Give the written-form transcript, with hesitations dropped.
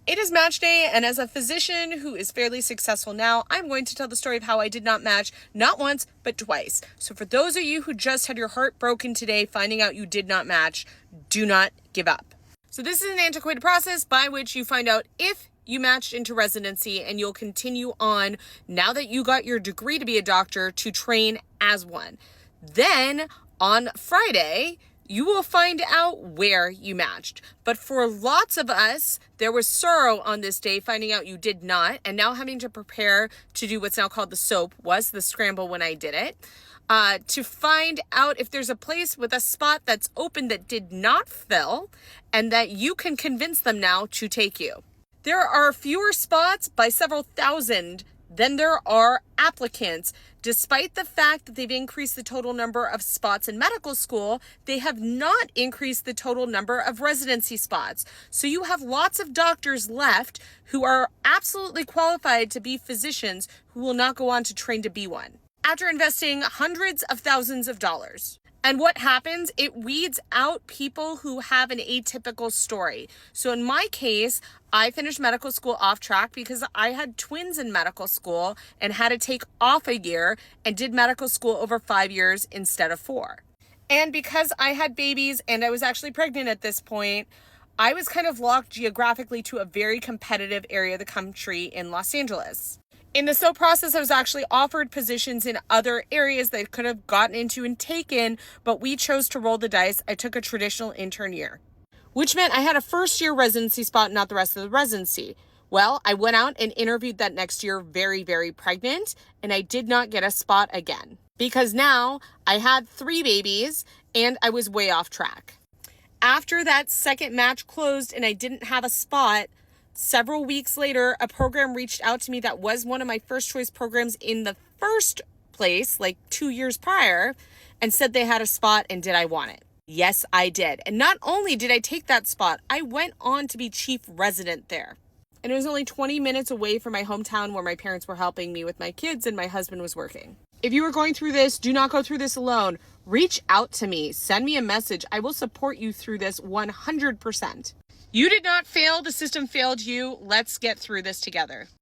It is match day, and as a physician who is fairly successful now, I'm going to tell the story of how I did not match, not once, but twice. So for those of you who just had your heart broken today finding out you did not match, do not give up. So this is an antiquated process by which you find out if you matched into residency, and you'll continue on, now that you got your degree to be a doctor, to train as one. Then on Friday, you will find out where you matched. But for lots of us, there was sorrow on this day finding out you did not, and now having to prepare to do what's now called the SOAP, was the scramble when I did it, to find out if there's a place with a spot that's open that did not fill, and that you can convince them now to take you. There are fewer spots by several thousand than there are applicants. Despite the fact that they've increased the total number of spots in medical school, they have not increased the total number of residency spots. So you have lots of doctors left who are absolutely qualified to be physicians who will not go on to train to be one, after investing hundreds of thousands of dollars. And what happens? It weeds out people who have an atypical story. So in my case, I finished medical school off track because I had twins in medical school and had to take off a year and did medical school over 5 years instead of 4. And because I had babies and I was actually pregnant at this point, I was kind of locked geographically to a very competitive area of the country in Los Angeles. In the SOAP process, I was actually offered positions in other areas that I could have gotten into and taken, but we chose to roll the dice. I took a traditional intern year, which meant I had a first year residency spot, not the rest of the residency. Well, I went out and interviewed that next year very, very pregnant, and I did not get a spot again because now I had 3 babies and I was way off track. After that second match closed and I didn't have a spot, several weeks later, a program reached out to me that was one of my first choice programs in the first place, like 2 years prior, and said they had a spot and did I want it? Yes, I did. And not only did I take that spot, I went on to be chief resident there. And it was only 20 minutes away from my hometown where my parents were helping me with my kids and my husband was working. If you are going through this, do not go through this alone. Reach out to me. Send me a message. I will support you through this 100%. You did not fail. The system failed you. Let's get through this together.